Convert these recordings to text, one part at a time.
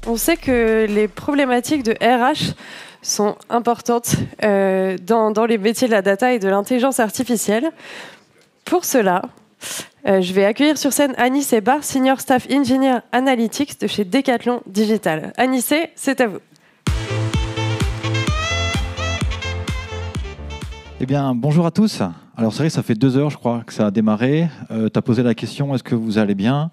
On sait que les problématiques de RH sont importantes dans les métiers de la data et de l'intelligence artificielle. Pour cela, je vais accueillir sur scène Anissé Bar, Senior Staff Engineer Analytics de chez Decathlon Digital. Anissé, c'est à vous. Eh bien, bonjour à tous. Alors, c'est vrai que ça fait 2 heures, je crois, que ça a démarré. Tu as posé la question, est-ce que vous allez bien ?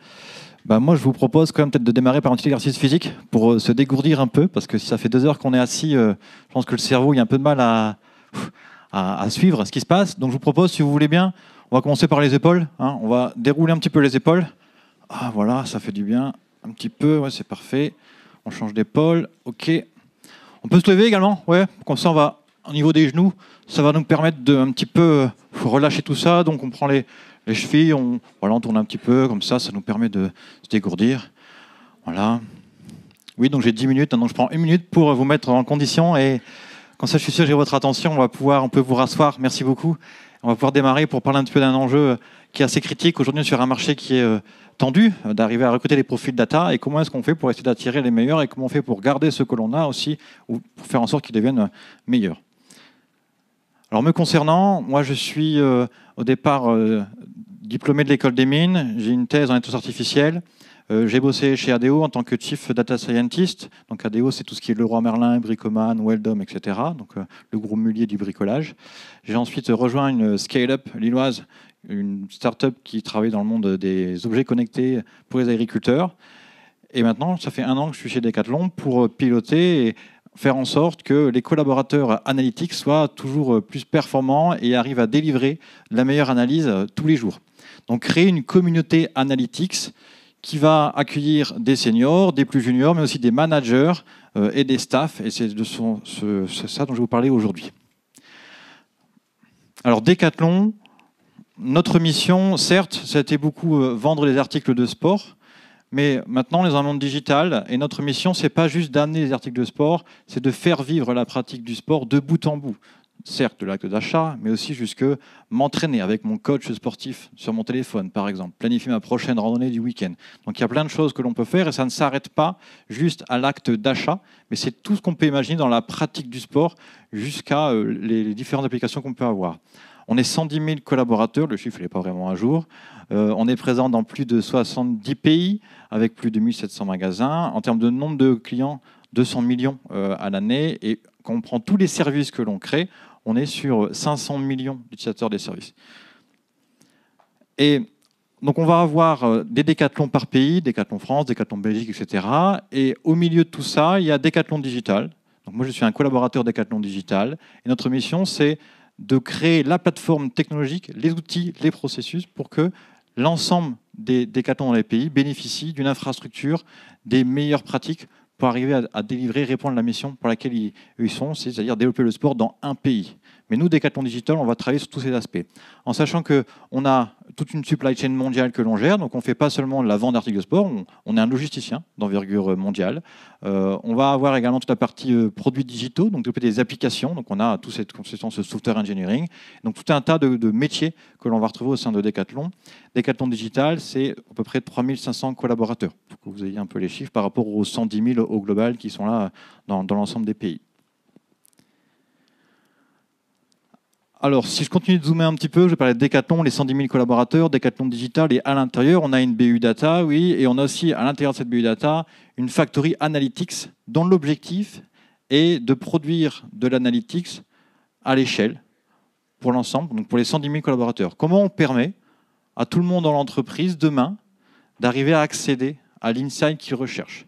Moi, je vous propose quand même peut-être de démarrer par un petit exercice physique pour se dégourdir un peu, parce que si ça fait 2 heures qu'on est assis, je pense que le cerveau, il a un peu de mal à suivre ce qui se passe. Donc, je vous propose, si vous voulez bien, on va commencer par les épaules. On va dérouler un petit peu les épaules. Ah, voilà, ça fait du bien. Un petit peu, ouais, c'est parfait. On change d'épaule. OK. On peut se lever également, ouais. Comme ça, on va au niveau des genoux. Ça va nous permettre de un petit peu relâcher tout ça. Donc, on prend les chevilles, on tourne un petit peu, comme ça nous permet de se dégourdir. Voilà. Oui, donc j'ai 10 minutes, donc je prends 1 minute pour vous mettre en condition, et comme ça, je suis sûr que j'ai votre attention, on peut vous rasseoir, merci beaucoup. On va pouvoir démarrer pour parler un petit peu d'un enjeu qui est assez critique aujourd'hui sur un marché qui est tendu, d'arriver à recruter des profils data, et comment est-ce qu'on fait pour essayer d'attirer les meilleurs, et comment on fait pour garder ceux que l'on a aussi, ou pour faire en sorte qu'ils deviennent meilleurs. Alors, me concernant, moi je suis au départ diplômé de l'école des mines, j'ai une thèse en intelligence artificielle, j'ai bossé chez ADO en tant que Chief Data Scientist. Donc ADO, c'est tout ce qui est Leroy Merlin, Bricoman, Weldom, etc. Donc le gros mulier du bricolage. J'ai ensuite rejoint une scale-up lilloise, une start-up qui travaille dans le monde des objets connectés pour les agriculteurs. Et maintenant, ça fait 1 an que je suis chez Decathlon pour piloter et faire en sorte que les collaborateurs analytiques soient toujours plus performants et arrivent à délivrer la meilleure analyse tous les jours. Donc créer une communauté analytics qui va accueillir des seniors, des plus juniors, mais aussi des managers et des staffs. Et c'est ça dont je vais vous parler aujourd'hui. Alors Decathlon, notre mission, certes, ça a été beaucoup vendre les articles de sport. Mais maintenant, on est dans un monde digital, et notre mission, ce n'est pas juste d'amener les articles de sport, c'est de faire vivre la pratique du sport de bout en bout. Certes, de l'acte d'achat, mais aussi jusque m'entraîner avec mon coach sportif sur mon téléphone, par exemple, planifier ma prochaine randonnée du week-end. Donc il y a plein de choses que l'on peut faire, et ça ne s'arrête pas juste à l'acte d'achat, mais c'est tout ce qu'on peut imaginer dans la pratique du sport jusqu'à les différentes applications qu'on peut avoir. On est 110 000 collaborateurs, le chiffre n'est pas vraiment à jour. On est présent dans plus de 70 pays, avec plus de 1700 magasins. En termes de nombre de clients, 200 millions à l'année. Et quand on prend tous les services que l'on crée, on est sur 500 millions d'utilisateurs des services. Et donc on va avoir des Decathlon par pays, Decathlon France, Decathlon Belgique, etc. Et au milieu de tout ça, il y a Decathlon Digital. Donc moi, je suis un collaborateur Decathlon Digital. Et notre mission, c'est de créer la plateforme technologique, les outils, les processus pour que l'ensemble des Decathlon dans les pays bénéficient d'une infrastructure, des meilleures pratiques pour arriver à délivrer, répondre à la mission pour laquelle ils sont, c'est-à-dire développer le sport dans un pays. Mais nous, Decathlon Digital, on va travailler sur tous ces aspects. En sachant qu'on a toute une supply chain mondiale que l'on gère, donc on ne fait pas seulement la vente d'articles de sport, on est un logisticien d'envergure mondiale. On va avoir également toute la partie produits digitaux, donc développer des applications. Donc on a toute cette consistance software engineering, donc tout un tas de métiers que l'on va retrouver au sein de Decathlon. Decathlon Digital, c'est à peu près 3500 collaborateurs, pour que vous ayez un peu les chiffres par rapport aux 110 000 au global qui sont là dans l'ensemble des pays. Alors, si je continue de zoomer un petit peu, je vais parler de Decathlon, les 110 000 collaborateurs, Decathlon Digital, et à l'intérieur, on a une BU Data, oui, et on a aussi, à l'intérieur de cette BU Data, une factory Analytics, dont l'objectif est de produire de l'analytics à l'échelle, pour l'ensemble, donc pour les 110 000 collaborateurs. Comment on permet à tout le monde dans l'entreprise, demain, d'arriver à accéder à l'insight qu'ils recherchent,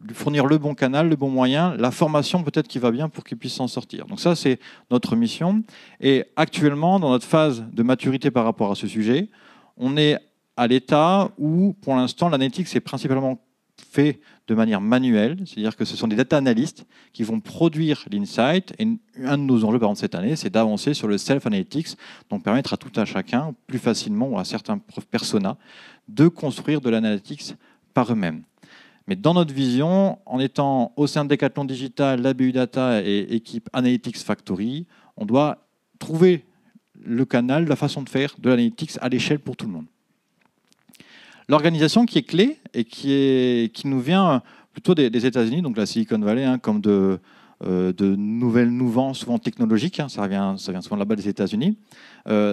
lui fournir le bon canal, le bon moyen, la formation peut-être qui va bien pour qu'il puisse s'en sortir. Donc ça, c'est notre mission. Et actuellement, dans notre phase de maturité par rapport à ce sujet, on est à l'état où, pour l'instant, l'analytics est principalement fait de manière manuelle, c'est-à-dire que ce sont des data analystes qui vont produire l'insight. Et un de nos enjeux, par exemple, cette année, c'est d'avancer sur le self-analytics, donc permettre à tout un chacun, plus facilement, ou à certains personas, de construire de l'analytics par eux-mêmes. Mais dans notre vision, en étant au sein de Decathlon Digital, la BU Data et équipe Analytics Factory, on doit trouver le canal, la façon de faire de l'analytics à l'échelle pour tout le monde. L'organisation qui est clé et qui nous vient plutôt des États-Unis, donc la Silicon Valley, hein, comme de nouvelles mouvements, souvent technologiques. Hein, ça vient souvent là-bas des États-Unis.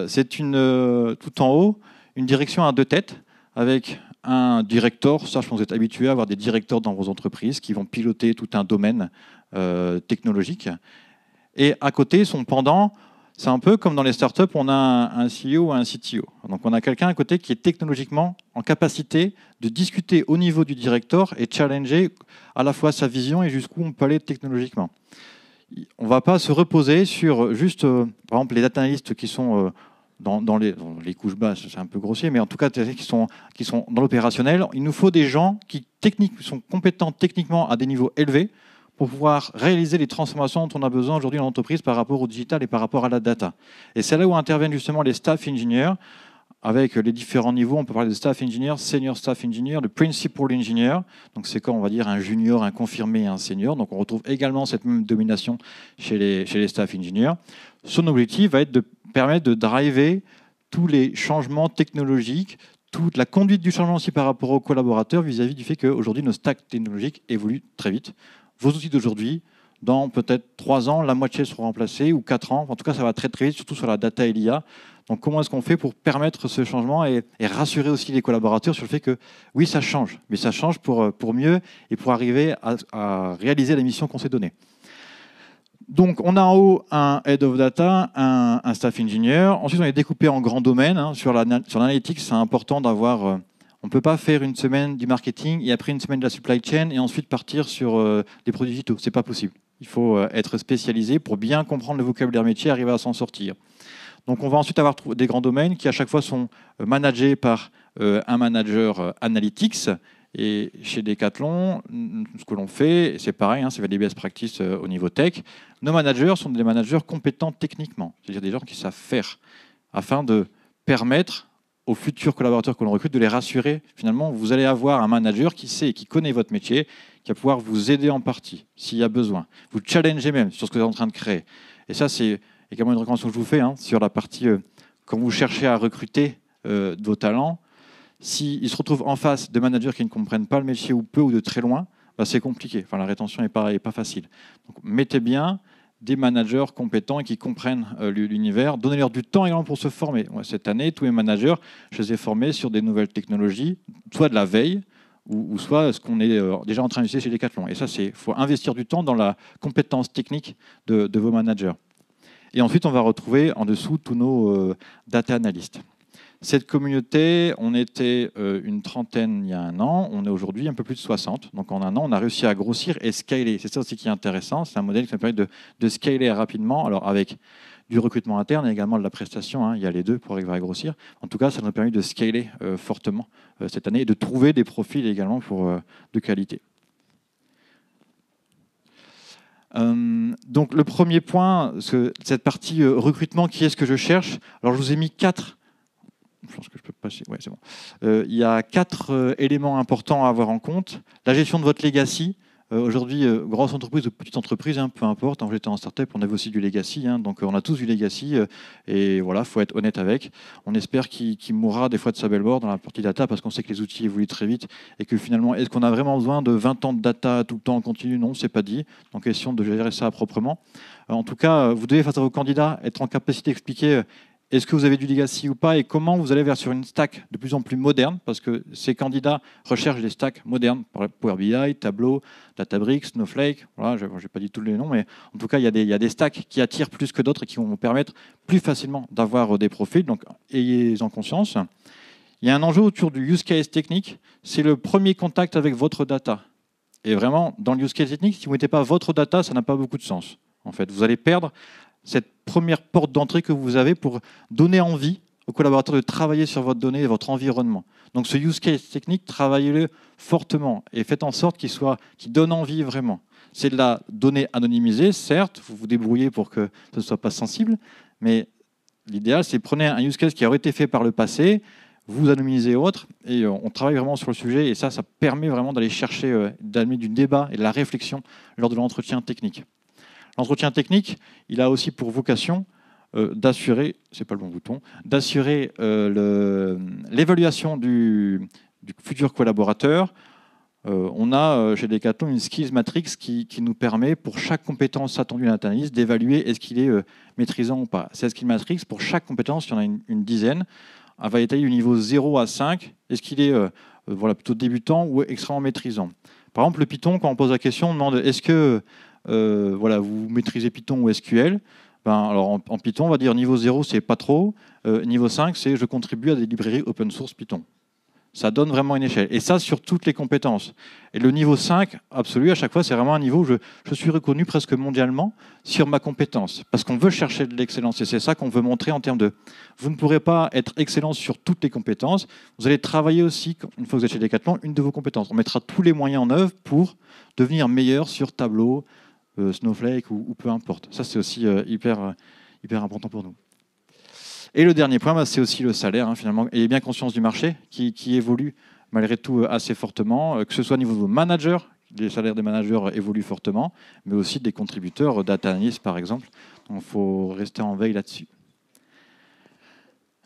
C'est tout en haut une direction à deux têtes avec un directeur. Ça, je pense que vous êtes habitué à avoir des directeurs dans vos entreprises qui vont piloter tout un domaine technologique. Et à côté, son pendant, c'est un peu comme dans les startups, on a un CEO ou un CTO. Donc on a quelqu'un à côté qui est technologiquement en capacité de discuter au niveau du directeur et challenger à la fois sa vision et jusqu'où on peut aller technologiquement. On ne va pas se reposer sur juste, par exemple, les data analysts qui sont dans les couches basses, c'est un peu grossier, mais en tout cas qui sont dans l'opérationnel. Il nous faut des gens qui sont compétents techniquement à des niveaux élevés pour pouvoir réaliser les transformations dont on a besoin aujourd'hui dans l'entreprise par rapport au digital et par rapport à la data. Et c'est là où interviennent justement les staff engineers, avec les différents niveaux. On peut parler de staff engineer, senior staff engineer, de principal engineer. Donc c'est quand on va dire un junior, un confirmé et un senior. Donc on retrouve également cette même domination chez les staff engineers. Son objectif va être de permettre de driver tous les changements technologiques, toute la conduite du changement aussi par rapport aux collaborateurs vis-à-vis du fait qu'aujourd'hui nos stacks technologiques évoluent très vite. Vos outils d'aujourd'hui, dans peut-être 3 ans, la moitié seront remplacés, ou 4 ans. En tout cas, ça va très très vite, surtout sur la data et l'IA. Donc comment est-ce qu'on fait pour permettre ce changement et rassurer aussi les collaborateurs sur le fait que oui, ça change, mais ça change pour mieux et pour arriver à réaliser la mission qu'on s'est donnée. Donc on a en haut un Head of Data, un Staff Engineer. Ensuite, on est découpé en grands domaines. Hein. Sur l'analytics, c'est important d'avoir... on ne peut pas faire une semaine du marketing et après une semaine de la supply chain et ensuite partir sur des produits digitaux. Ce n'est pas possible. Il faut être spécialisé pour bien comprendre le vocabulaire métier et arriver à s'en sortir. Donc on va ensuite avoir des grands domaines qui à chaque fois sont managés par un manager analytics. Et chez Decathlon, ce que l'on fait, c'est pareil, hein, c'est des best practices au niveau tech. Nos managers sont des managers compétents techniquement, c'est-à-dire des gens qui savent faire, afin de permettre aux futurs collaborateurs que l'on recrute de les rassurer. Finalement, vous allez avoir un manager qui sait, qui connaît votre métier, qui va pouvoir vous aider en partie s'il y a besoin. Vous challenger même sur ce que vous êtes en train de créer. Et ça, c'est également une recommandation que je vous fais sur la partie quand vous cherchez à recruter de vos talents. S'ils se retrouvent en face de managers qui ne comprennent pas le métier ou peu ou de très loin, bah c'est compliqué. Enfin, la rétention n'est pas facile. Donc, mettez bien des managers compétents et qui comprennent l'univers. Donnez-leur du temps également pour se former. Ouais, cette année, tous mes managers, je les ai formés sur des nouvelles technologies, soit de la veille, ou soit ce qu'on est déjà en train d'utiliser chez Decathlon. Et ça, il faut investir du temps dans la compétence technique de vos managers. Et ensuite, on va retrouver en dessous tous nos data analystes. Cette communauté, on était une trentaine il y a un an, on est aujourd'hui un peu plus de 60. Donc en un an, on a réussi à grossir et scaler. C'est ça aussi qui est intéressant, c'est un modèle qui nous permet de scaler rapidement, alors avec du recrutement interne et également de la prestation, hein, il y a les deux pour arriver à grossir. En tout cas, ça nous a permis de scaler fortement cette année et de trouver des profils également de qualité. Donc le premier point, cette partie recrutement, qui est-ce que je cherche? Alors je vous ai mis 4. Je pense que je peux passer. Ouais, c'est bon. Il y a 4 éléments importants à avoir en compte. La gestion de votre legacy. Aujourd'hui, grosse entreprise ou petite entreprise, hein, peu importe. Quand j'étais en startup, on avait aussi du legacy. Hein, donc on a tous du legacy. Et voilà, il faut être honnête avec. On espère qu'il mourra des fois de sa belle mort dans la partie data parce qu'on sait que les outils évoluent très vite et que finalement, est-ce qu'on a vraiment besoin de 20 ans de data tout le temps en continu? Non, c'est pas dit. Donc question de gérer ça proprement. En tout cas, vous devez, face à vos candidats, être en capacité d'expliquer est-ce que vous avez du legacy ou pas et comment vous allez vers sur une stack de plus en plus moderne, parce que ces candidats recherchent des stacks modernes, Power BI, Tableau, Databricks, Snowflake, voilà, je n'ai pas dit tous les noms, mais en tout cas, il y a des stacks qui attirent plus que d'autres et qui vont vous permettre plus facilement d'avoir des profils, donc ayez-en conscience. Il y a un enjeu autour du use case technique, c'est le premier contact avec votre data. Et vraiment, dans le use case technique, si vous ne mettez pas votre data, ça n'a pas beaucoup de sens. En fait, vous allez perdre cette première porte d'entrée que vous avez pour donner envie aux collaborateurs de travailler sur votre donnée et votre environnement. Donc ce use case technique, travaillez-le fortement et faites en sorte qu'il donne envie vraiment. C'est de la donnée anonymisée, certes, vous vous débrouillez pour que ce ne soit pas sensible, mais l'idéal, c'est prenez un use case qui aurait été fait par le passé, vous anonymisez autre, et on travaille vraiment sur le sujet, et ça permet vraiment d'aller chercher, d'amener du débat et de la réflexion lors de l'entretien technique. L'entretien technique, il a aussi pour vocation d'assurer, c'est pas le bon bouton, d'assurer l'évaluation du futur collaborateur On a chez Decathlon une skills matrix qui nous permet, pour chaque compétence attendue d'un data analyst, d'évaluer est-ce qu'il est maîtrisant ou pas. Cette skills matrix, pour chaque compétence, il y en a une dizaine, elle va étaler du niveau 0 à 5. Est-ce qu'il est plutôt débutant ou extrêmement maîtrisant? Par exemple, le Python, quand on pose la question, on demande est-ce que vous maîtrisez Python ou SQL? Alors en Python, on va dire niveau 0, c'est pas trop. Niveau 5, c'est je contribue à des librairies open source Python. Ça donne vraiment une échelle. Et ça, sur toutes les compétences. Et le niveau 5, absolu, à chaque fois, c'est vraiment un niveau où je suis reconnu presque mondialement sur ma compétence. Parce qu'on veut chercher de l'excellence. Et c'est ça qu'on veut montrer en termes de... Vous ne pourrez pas être excellent sur toutes les compétences. Vous allez travailler aussi, une fois que vous êtes chez Decathlon, une de vos compétences. On mettra tous les moyens en œuvre pour devenir meilleur sur Tableau, Snowflake ou peu importe. Ça, c'est aussi hyper important pour nous. Et le dernier point, c'est aussi le salaire, finalement. Ayez bien conscience du marché qui évolue malgré tout assez fortement, que ce soit au niveau de vos managers, les salaires des managers évoluent fortement, mais aussi des contributeurs, data analysts par exemple. Donc il faut rester en veille là-dessus.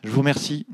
Je vous remercie.